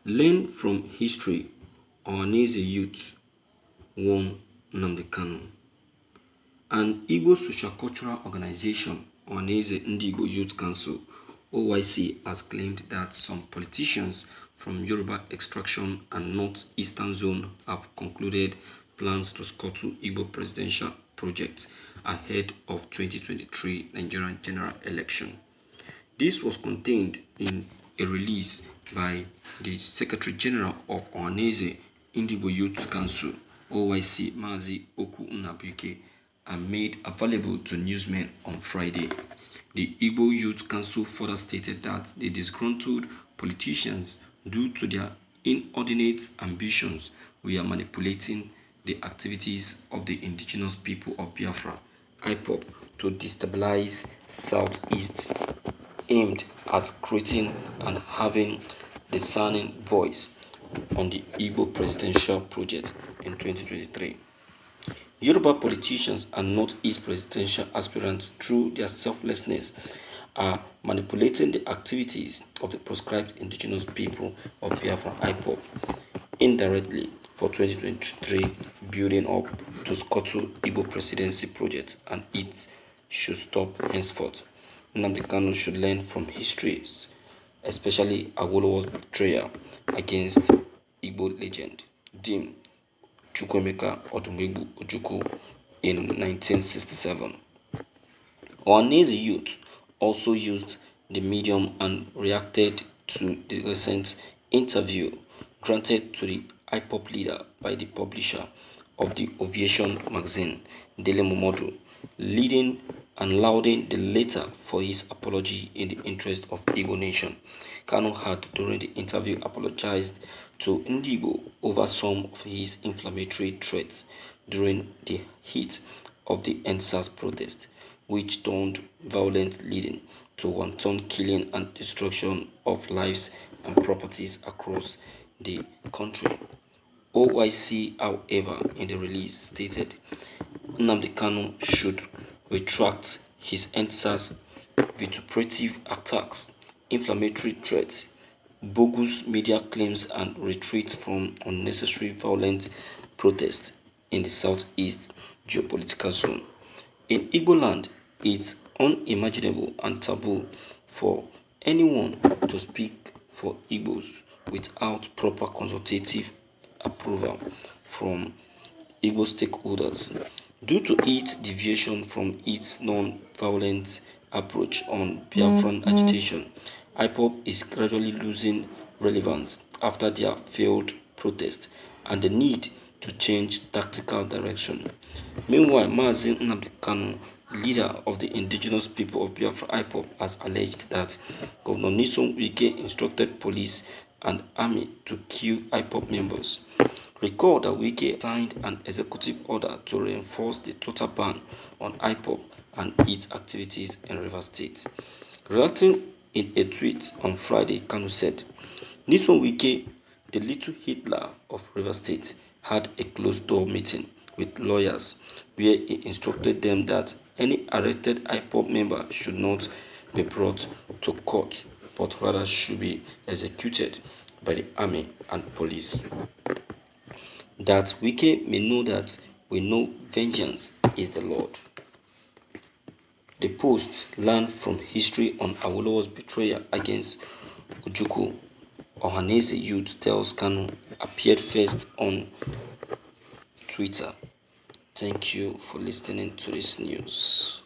Learn from history. Ohaeneze youth won Nnamdi Kanu. An Igbo social-cultural organization, Ohaeneze Igbo Youth Council (OYC), has claimed that some politicians from Yoruba extraction and northeastern zone have concluded plans to scuttle Igbo presidential projects ahead of 2023 Nigerian general election. This was contained in a release by the Secretary General of Ohaeneze Igbo Youth Council (OYC), Mazi Oku Nnabike, and made available to newsmen on Friday. The Igbo Youth Council further stated that the disgruntled politicians, due to their inordinate ambitions, were manipulating the activities of the indigenous people of Biafra (IPOB) to destabilize Southeast, aimed at creating and having discerning voice on the Igbo presidential project in 2023. Yoruba politicians and Northeast presidential aspirants, through their selflessness, are manipulating the activities of the proscribed indigenous people of Biafra (IPOB) indirectly for 2023, building up to scuttle Igbo presidency project, and it should stop henceforth. Nnamdi Kanu should learn from history, especially Awolowo's betrayal against Igbo legend Dim Chukwuemeka Odumegwu Ojukwu in 1967. Ohaeneze youth also used the medium and reacted to the recent interview granted to the IPOP leader by the publisher of the Ovation magazine, Dele Momodu, leading and lauding the latter for his apology in the interest of Igbo nation. Kanu had, during the interview, apologized to Ndigbo over some of his inflammatory threats during the heat of the NSAS protest, which turned violent, leading to wanton killing and destruction of lives and properties across the country. OYC, however, in the release stated Nnamdi Kanu should retract his NSAS vituperative attacks, inflammatory threats, bogus media claims, and retreat from unnecessary violent protests in the southeast geopolitical zone. In Igbo land, it's unimaginable and taboo for anyone to speak for Igbos without proper consultative approval from Igbo stakeholders. Due to its deviation from its non-violent approach on Biafran agitation, IPOB is gradually losing relevance after their failed protest and the need to change tactical direction. Meanwhile, Mazi Nnamdi Kanu, leader of the indigenous people of Biafra (IPOB), has alleged that Governor Nyesom Wike instructed police and army to kill IPOB members. Recall that Wike signed an executive order to reinforce the total ban on IPOB and its activities in Rivers State. Reacting in a tweet on Friday, Kanu said, Nyesom Wike, the little Hitler of Rivers State, had a closed-door meeting with lawyers where he instructed them that any arrested IPOB member should not be brought to court, but rather should be executed by the army and police. That Wike may know that we know vengeance is the Lord. The Post learned from history on Awolowo's betrayal against Ojukwu. Ohaeneze youth tells Kanu appeared first on Twitter. Thank you for listening to this news.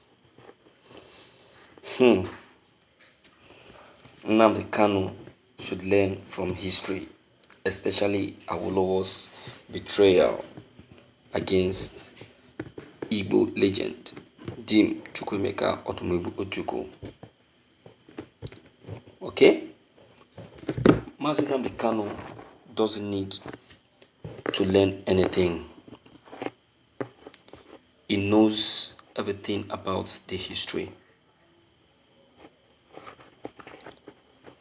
Nnamdi Kanu should learn from history, especially Awolowo's betrayal against Igbo legend Dim Chukwuemeka Odumegwu Ojukwu. Okay? Mazi Nnamdi Kanu doesn't need to learn anything. He knows everything about the history.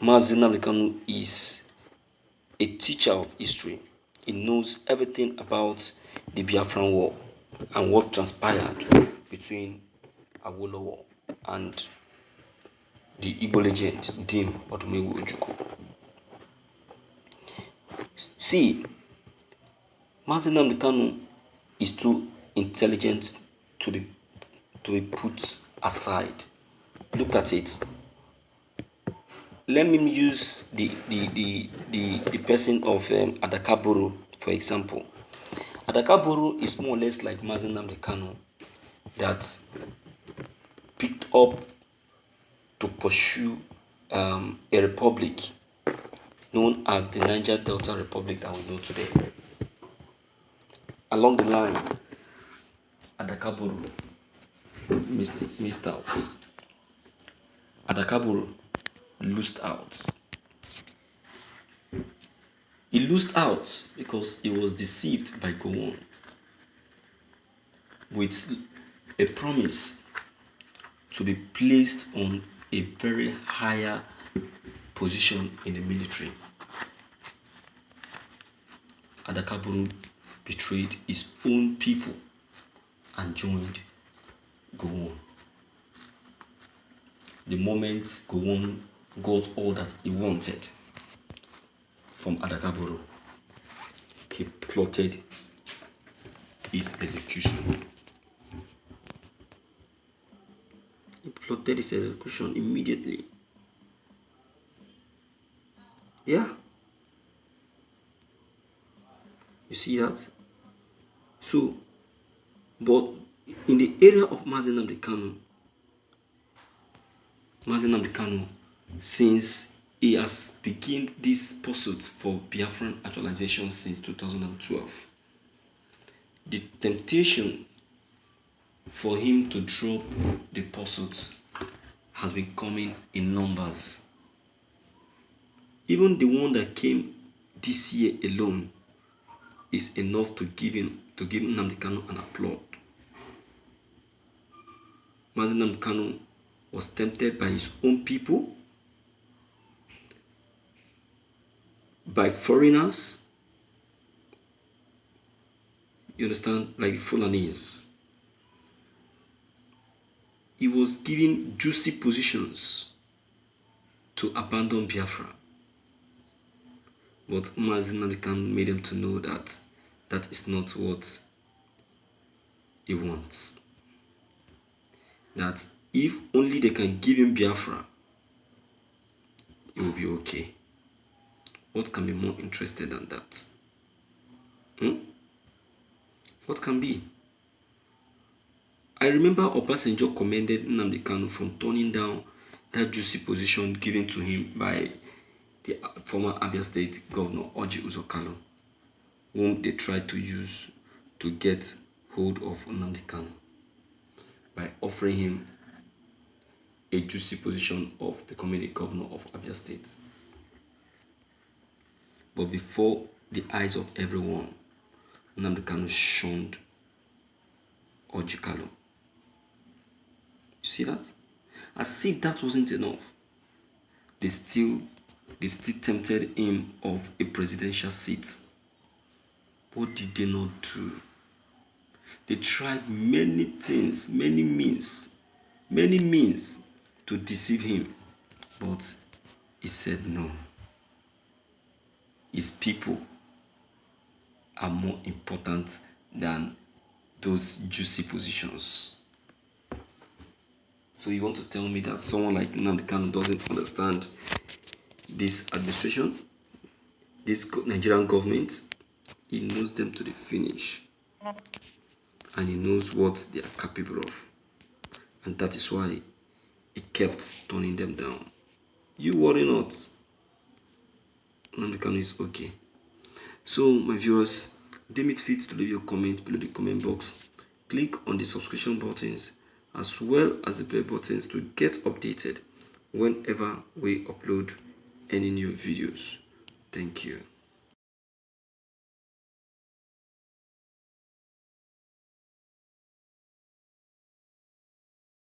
Mazi Nnamdi Kanu is a teacher of history. He knows everything about the Biafran War and what transpired between Awolowo and the Igbo legend Dim Odumegwu Ojukwu. see, Mazi Nnamdi Kanu is too intelligent to be put aside. Look at it. Let me use the person of Adakaburu, for example. Adakaburu is more or less like Mazi Nnamdi Kanu, that picked up to pursue a republic known as the Niger Delta Republic that we know today. Along the line, Adakaburu missed out. Adakaburu lost out. He lost out because he was deceived by Gowon with a promise to be placed on a very higher position in the military. Adakaburu betrayed his own people and joined Gowon. The moment Gowon got all that he wanted from Adakaburu, he plotted his execution. He plotted his execution immediately. Yeah. You see that? So, but in the area of Mazi Nnamdi Kanu, since he has begun this pursuit for Biafran actualization since 2012, the temptation for him to drop the pursuit has been coming in numbers. Even the one that came this year alone is enough to give Nnamdi Kanu an applaud. Mazi Nnamdi Kanu was tempted by his own people, by foreigners, you understand, like the Fulanese. He was given juicy positions to abandon Biafra. But Mazi Nnamdi Kanu made him to know that that is not what he wants. That if only they can give him Biafra, it will be okay. What can be more interested than that? What can be? I remember Obasanjo commended Nnamdi Kanu from turning down that juicy position given to him by the former Abia State Governor Orji Uzor Kalu, whom they tried to use to get hold of Nnamdi Kanu by offering him a juicy position of becoming a governor of Abia State. But before the eyes of everyone, Nnamdi Kanu shunned Orji Kalu. You see that? As if that wasn't enough, they still tempted him of a presidential seat. What did they not do? They tried many things, many means to deceive him, but he said no. His people are more important than those juicy positions. So you want to tell me that someone like Nnamdi Kanu doesn't understand this administration, this Nigerian government? He knows them to the finish, and he knows what they are capable of, and that is why he kept turning them down. You worry not. Nnamdi Kanu is okay. So my viewers, deem it fit to leave your comment below the comment box. Click on the subscription buttons as well as the bell buttons to get updated whenever we upload any new videos. Thank you.